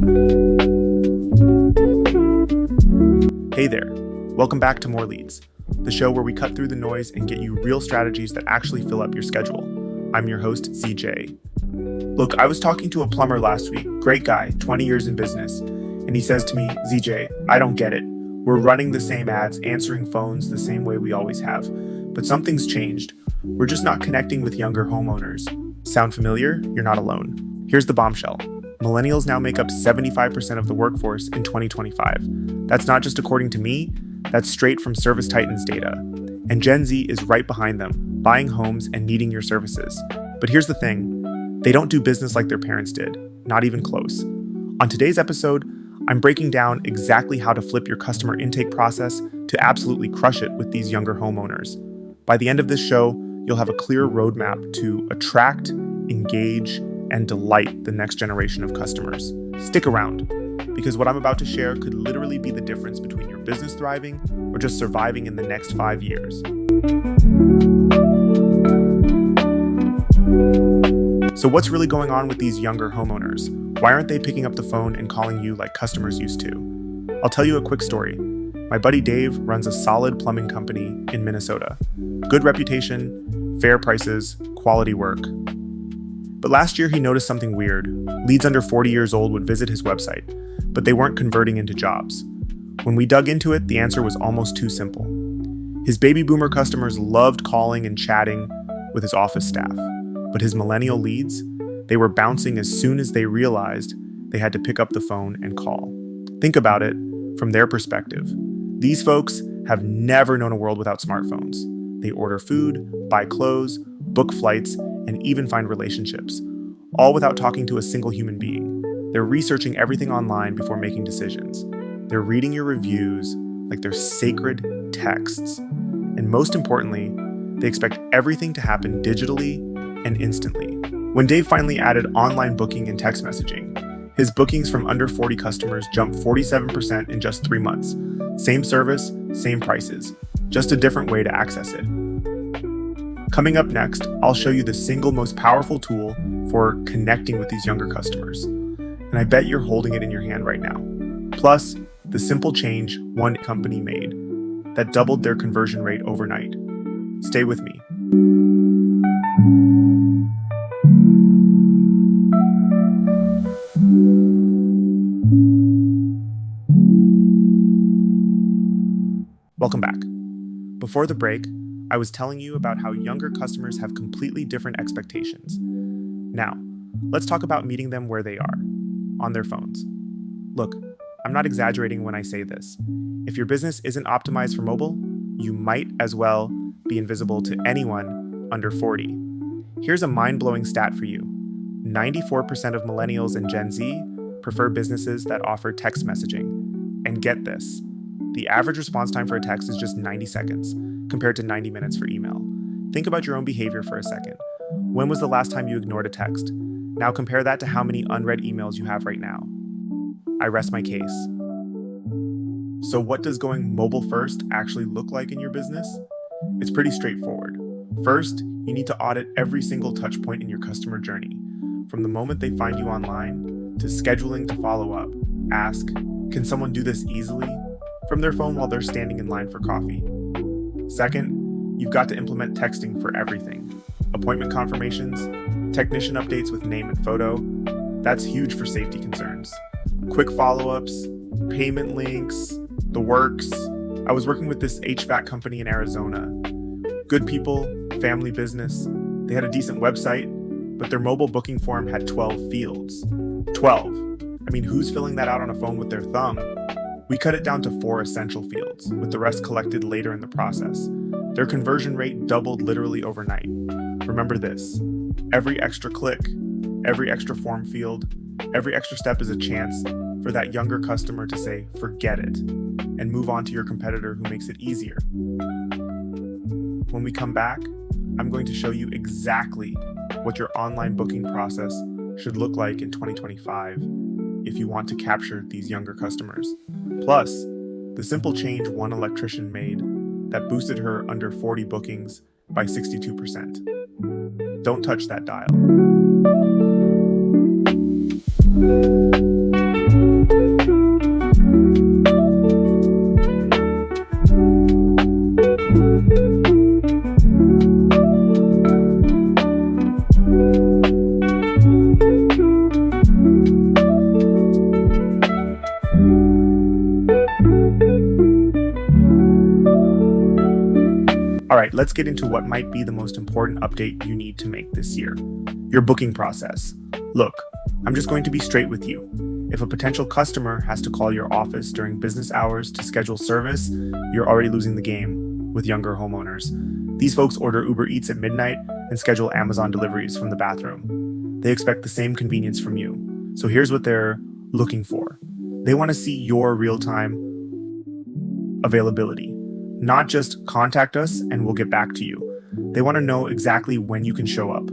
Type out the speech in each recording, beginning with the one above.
Hey there, welcome back to More Leads, the show where we cut through the noise and get you real strategies that actually fill up your schedule. I'm your host, ZJ. Look, I was talking to a plumber last week, great guy, 20 years in business, and he says to me, ZJ, I don't get it. We're running the same ads, answering phones the same way we always have, but something's changed. We're just not connecting with younger homeowners. Sound familiar? You're not alone. Here's the bombshell. Millennials now make up 75% of the workforce in 2025. That's not just according to me, that's straight from Service Titan's data. And Gen Z is right behind them, buying homes and needing your services. But here's the thing, they don't do business like their parents did, not even close. On today's episode, I'm breaking down exactly how to flip your customer intake process to absolutely crush it with these younger homeowners. By the end of this show, you'll have a clear roadmap to attract, engage, and delight the next generation of customers. Stick around, because what I'm about to share could literally be the difference between your business thriving or just surviving in the next 5 years. So what's really going on with these younger homeowners? Why aren't they picking up the phone and calling you like customers used to? I'll tell you a quick story. My buddy Dave runs a solid plumbing company in Minnesota. Good reputation, fair prices, quality work. But last year he noticed something weird. Leads under 40 years old would visit his website, but they weren't converting into jobs. When we dug into it, the answer was almost too simple. His baby boomer customers loved calling and chatting with his office staff, but his millennial leads, they were bouncing as soon as they realized they had to pick up the phone and call. Think about it from their perspective. These folks have never known a world without smartphones. They order food, buy clothes, book flights, and even find relationships, all without talking to a single human being. They're researching everything online before making decisions. They're reading your reviews like they're sacred texts. And most importantly, they expect everything to happen digitally and instantly. When Dave finally added online booking and text messaging, his bookings from under 40 customers jumped 47% in just 3 months. Same service, same prices, just a different way to access it. Coming up next, I'll show you the single most powerful tool for connecting with these younger customers. And I bet you're holding it in your hand right now. Plus, the simple change one company made that doubled their conversion rate overnight. Stay with me. Welcome back. Before the break, I was telling you about how younger customers have completely different expectations. Now, let's talk about meeting them where they are, on their phones. Look, I'm not exaggerating when I say this. If your business isn't optimized for mobile, you might as well be invisible to anyone under 40. Here's a mind-blowing stat for you. 94% of millennials and Gen Z prefer businesses that offer text messaging. And get this, the average response time for a text is just 90 seconds, compared to 90 minutes for email. Think about your own behavior for a second. When was the last time you ignored a text? Now compare that to how many unread emails you have right now. I rest my case. So what does going mobile first actually look like in your business? It's pretty straightforward. First, you need to audit every single touch point in your customer journey. From the moment they find you online, to scheduling to follow up. Ask, can someone do this easily? From their phone while they're standing in line for coffee. Second, you've got to implement texting for everything. Appointment confirmations, technician updates with name and photo. That's huge for safety concerns. Quick follow-ups, payment links, the works. I was working with this HVAC company in Arizona. Good people, family business. They had a decent website, but their mobile booking form had 12 fields. 12. I mean, who's filling that out on a phone with their thumb? We cut it down to 4 essential fields, with the rest collected later in the process. Their conversion rate doubled literally overnight. Remember this, every extra click, every extra form field, every extra step is a chance for that younger customer to say, forget it, and move on to your competitor who makes it easier. When we come back, I'm going to show you exactly what your online booking process should look like in 2025 if you want to capture these younger customers. Plus, the simple change one electrician made that boosted her under 40 bookings by 62%. Don't touch that dial. right, let's get into what might be the most important update you need to make this year. Your booking process. Look, I'm just going to be straight with you. If a potential customer has to call your office during business hours to schedule service, you're already losing the game with younger homeowners. These folks order Uber Eats at midnight and schedule Amazon deliveries from the bathroom. They expect the same convenience from you. So here's what they're looking for. They want to see your real-time availability. Not just contact us and we'll get back to you. They want to know exactly when you can show up.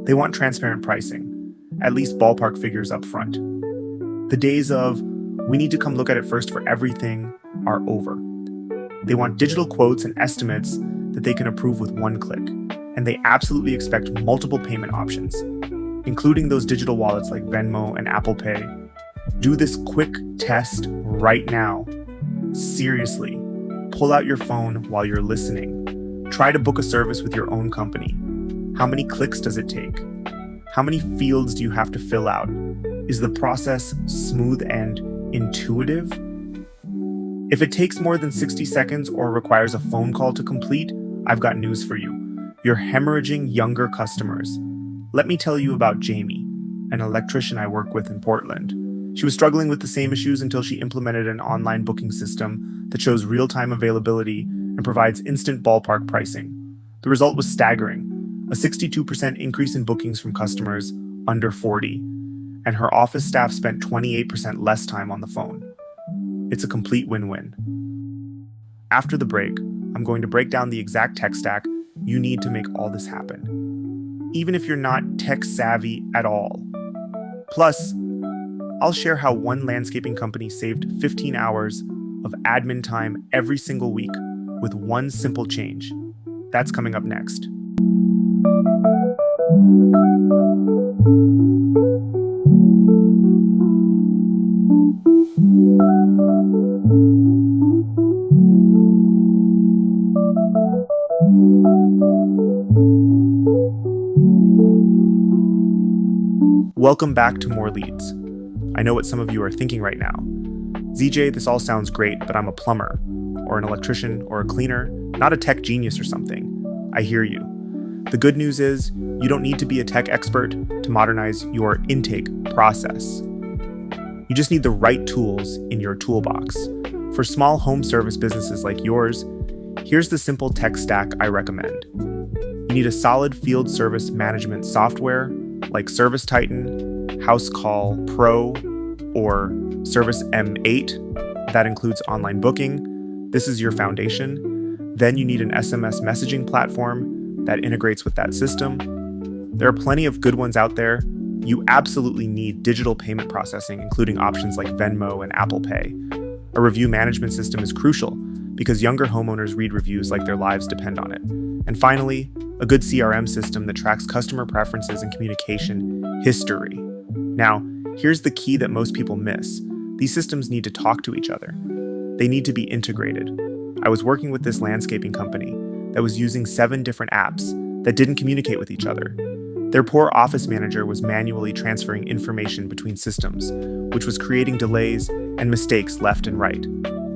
They want transparent pricing, at least ballpark figures up front. The days of, we need to come look at it first for everything are over. They want digital quotes and estimates that they can approve with one click. And they absolutely expect multiple payment options, including those digital wallets like Venmo and Apple Pay. Do this quick test right now. Seriously. Pull out your phone while you're listening. Try to book a service with your own company. How many clicks does it take? How many fields do you have to fill out? Is the process smooth and intuitive? If it takes more than 60 seconds or requires a phone call to complete, I've got news for you. You're hemorrhaging younger customers. Let me tell you about Jamie, an electrician I work with in Portland. She was struggling with the same issues until she implemented an online booking system that shows real-time availability and provides instant ballpark pricing. The result was staggering, a 62% increase in bookings from customers under 40, and her office staff spent 28% less time on the phone. It's a complete win-win. After the break, I'm going to break down the exact tech stack you need to make all this happen, even if you're not tech-savvy at all. Plus, I'll share how one landscaping company saved 15 hours of admin time every single week with one simple change. That's coming up next. Welcome back to More Leads. I know what some of you are thinking right now. ZJ, this all sounds great, but I'm a plumber, or an electrician, or a cleaner, not a tech genius or something. I hear you. The good news is, you don't need to be a tech expert to modernize your intake process. You just need the right tools in your toolbox. For small home service businesses like yours, here's the simple tech stack I recommend. You need a solid field service management software like Service Titan, House Call Pro, or Service M8. That includes online booking. This is your foundation. Then you need an SMS messaging platform that integrates with that system. There are plenty of good ones out there. You absolutely need digital payment processing, including options like Venmo and Apple Pay. A review management system is crucial because younger homeowners read reviews like their lives depend on it. And finally, a good CRM system that tracks customer preferences and communication history. Now, here's the key that most people miss. These systems need to talk to each other. They need to be integrated. I was working with this landscaping company that was using 7 different apps that didn't communicate with each other. Their poor office manager was manually transferring information between systems, which was creating delays and mistakes left and right.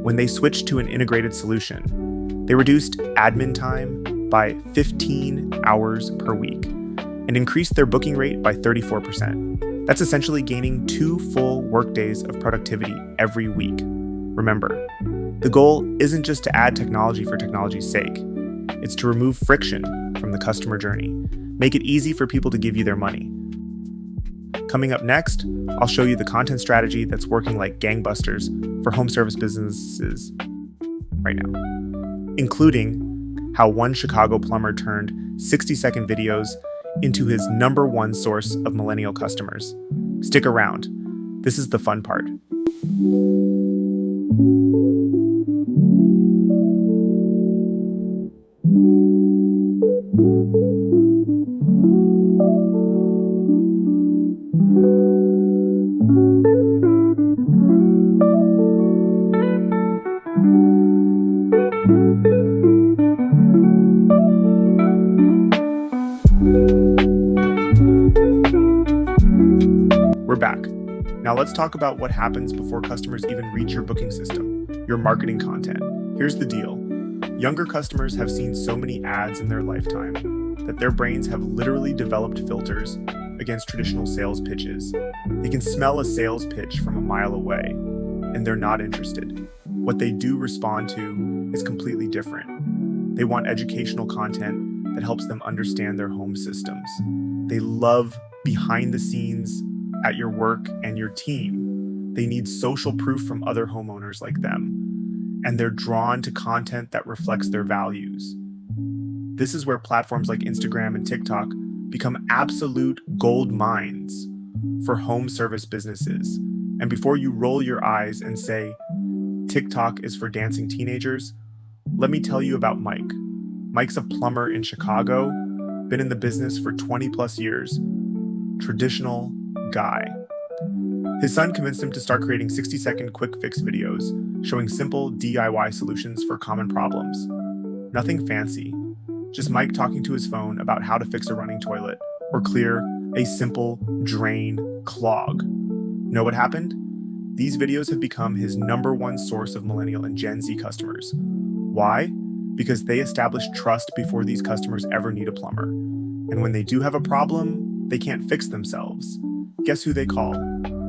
When they switched to an integrated solution, they reduced admin time by 15 hours per week and increased their booking rate by 34%. That's essentially gaining 2 full workdays of productivity every week. Remember, the goal isn't just to add technology for technology's sake. It's to remove friction from the customer journey. Make it easy for people to give you their money. Coming up next, I'll show you the content strategy that's working like gangbusters for home service businesses right now, including how one Chicago plumber turned 60-second videos into his #1 source of millennial customers. Stick around. This is the fun part. We're back. Now let's talk about what happens before customers even reach your booking system, your marketing content. Here's the deal. Younger customers have seen so many ads in their lifetime that their brains have literally developed filters against traditional sales pitches. They can smell a sales pitch from a mile away, and they're not interested. What they do respond to is completely different. They want educational content that helps them understand their home systems. They love behind the scenes at your work and your team. They need social proof from other homeowners like them, and they're drawn to content that reflects their values. This is where platforms like Instagram and TikTok become absolute gold mines for home service businesses. And before you roll your eyes and say, TikTok is for dancing teenagers, let me tell you about Mike. Mike's a plumber in Chicago, been in the business for 20 plus years. Traditional guy. His son convinced him to start creating 60-second quick fix videos showing simple DIY solutions for common problems. Nothing fancy, just Mike talking to his phone about how to fix a running toilet or clear a simple drain clog. Know what happened? These videos have become his #1 source of Millennial and Gen Z customers. Why? Because they establish trust before these customers ever need a plumber. And when they do have a problem, they can't fix themselves. Guess who they call?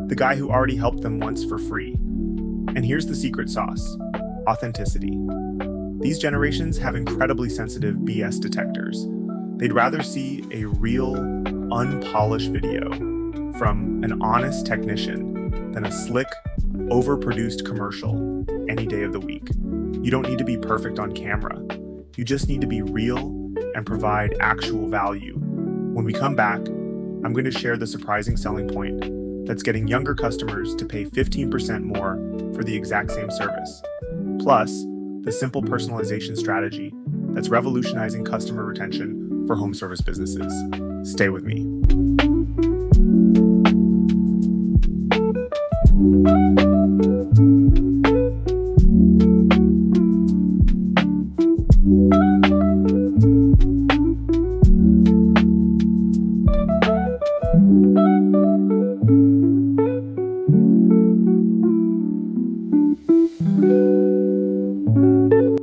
The guy who already helped them once for free. And here's the secret sauce: authenticity. These generations have incredibly sensitive BS detectors. They'd rather see a real, unpolished video from an honest technician than a slick, overproduced commercial any day of the week. You don't need to be perfect on camera. You just need to be real and provide actual value. When we come back, I'm going to share the surprising selling point that's getting younger customers to pay 15% more for the exact same service. Plus, the simple personalization strategy that's revolutionizing customer retention for home service businesses. Stay with me.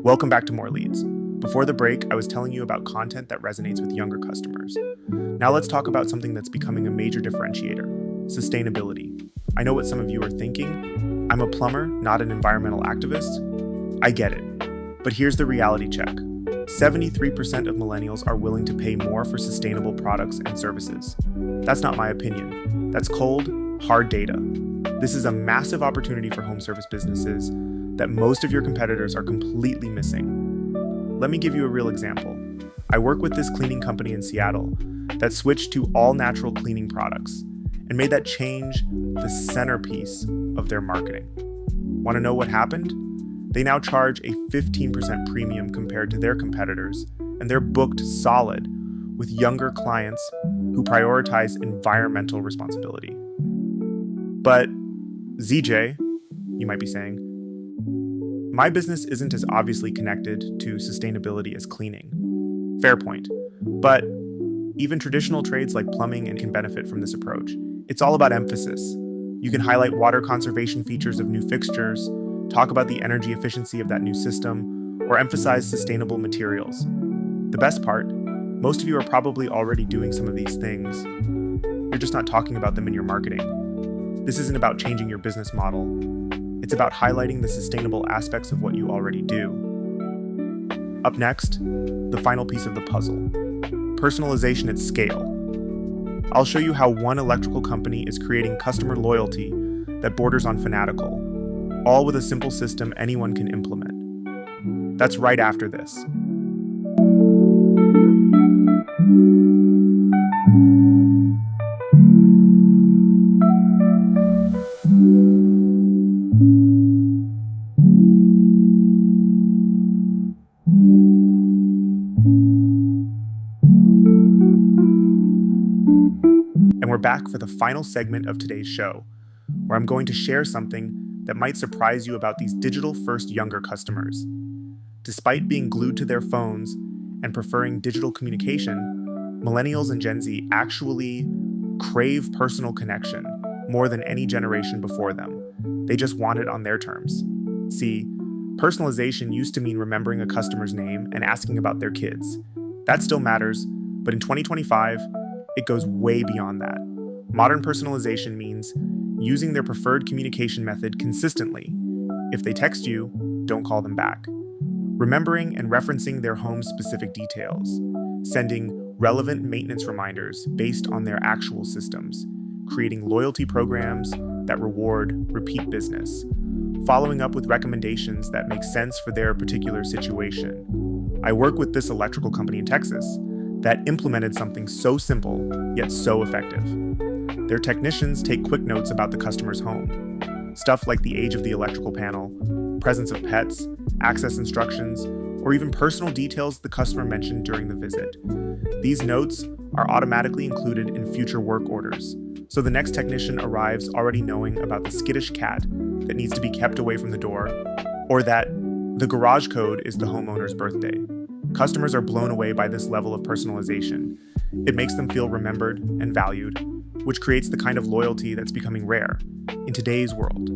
Welcome back to More Leads. Before the break, I was telling you about content that resonates with younger customers. Now let's talk about something that's becoming a major differentiator: sustainability. I know what some of you are thinking. I'm a plumber, not an environmental activist. I get it. But here's the reality check. 73% of millennials are willing to pay more for sustainable products and services. That's not my opinion. That's cold, hard data. This is a massive opportunity for home service businesses that most of your competitors are completely missing. Let me give you a real example. I work with this cleaning company in Seattle that switched to all natural cleaning products and made that change the centerpiece of their marketing. Want to know what happened? They now charge a 15% premium compared to their competitors, and they're booked solid with younger clients who prioritize environmental responsibility. But ZJ, you might be saying, my business isn't as obviously connected to sustainability as cleaning. Fair point. But even traditional trades like plumbing can benefit from this approach. It's all about emphasis. You can highlight water conservation features of new fixtures, talk about the energy efficiency of that new system, or emphasize sustainable materials. The best part, most of you are probably already doing some of these things. You're just not talking about them in your marketing. This isn't about changing your business model. It's about highlighting the sustainable aspects of what you already do. Up next, the final piece of the puzzle: personalization at scale. I'll show you how one electrical company is creating customer loyalty that borders on fanatical, all with a simple system anyone can implement. That's right after this. And we're back for the final segment of today's show, where I'm going to share something that might surprise you about these digital-first younger customers. Despite being glued to their phones and preferring digital communication, Millennials and Gen Z actually crave personal connection more than any generation before them. They just want it on their terms. See, Personalization used to mean remembering a customer's name and asking about their kids. That still matters, but in 2025, it goes way beyond that. Modern personalization means using their preferred communication method consistently. If they text you, don't call them back. Remembering and referencing their home's specific details. Sending relevant maintenance reminders based on their actual systems. Creating loyalty programs that reward repeat business. Following up with recommendations that make sense for their particular situation. I work with this electrical company in Texas that implemented something so simple, yet so effective. Their technicians take quick notes about the customer's home. Stuff like the age of the electrical panel, presence of pets, access instructions, or even personal details the customer mentioned during the visit. These notes are automatically included in future work orders, so the next technician arrives already knowing about the skittish cat that needs to be kept away from the door, or that the garage code is the homeowner's birthday. Customers are blown away by this level of personalization. It makes them feel remembered and valued, which creates the kind of loyalty that's becoming rare in today's world.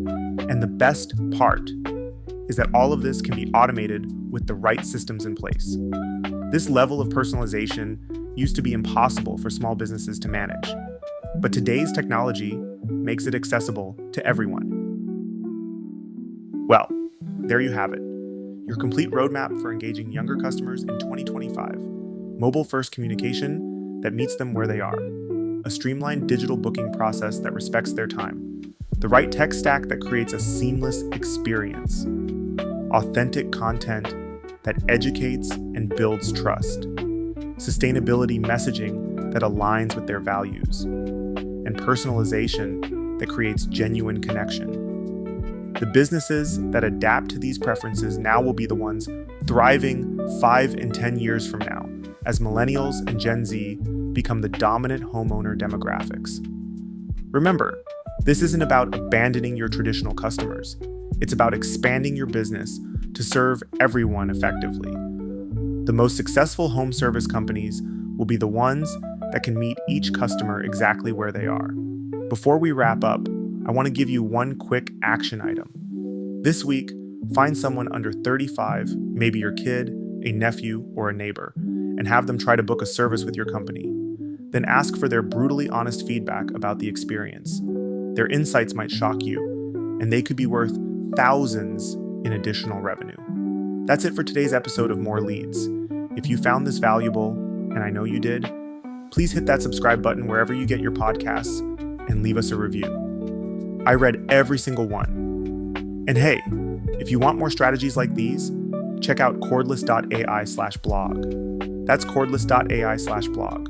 And the best part is that all of this can be automated with the right systems in place. This level of personalization used to be impossible for small businesses to manage, but today's technology makes it accessible to everyone. Well, there you have it. Your complete roadmap for engaging younger customers in 2025. Mobile-first communication that meets them where they are. A streamlined digital booking process that respects their time. The right tech stack that creates a seamless experience. Authentic content that educates and builds trust. Sustainability messaging that aligns with their values. And personalization that creates genuine connection. The businesses that adapt to these preferences now will be the ones thriving 5 and 10 years from now, as Millennials and Gen Z become the dominant homeowner demographics. Remember, this isn't about abandoning your traditional customers. It's about expanding your business to serve everyone effectively. The most successful home service companies will be the ones that can meet each customer exactly where they are. Before we wrap up, I want to give you one quick action item. This week, find someone under 35, maybe your kid, a nephew, or a neighbor, and have them try to book a service with your company. Then ask for their brutally honest feedback about the experience. Their insights might shock you, and they could be worth thousands in additional revenue. That's it for today's episode of More Leads. If you found this valuable, and I know you did, please hit that subscribe button wherever you get your podcasts and leave us a review. I read every single one. And hey, if you want more strategies like these, check out cordless.ai/blog. That's cordless.ai/blog.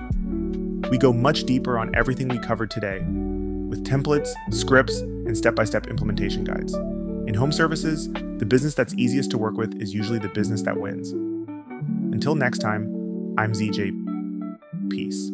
We go much deeper on everything we covered today, with templates, scripts, and step-by-step implementation guides. In home services, the business that's easiest to work with is usually the business that wins. Until next time, I'm ZJ. Peace.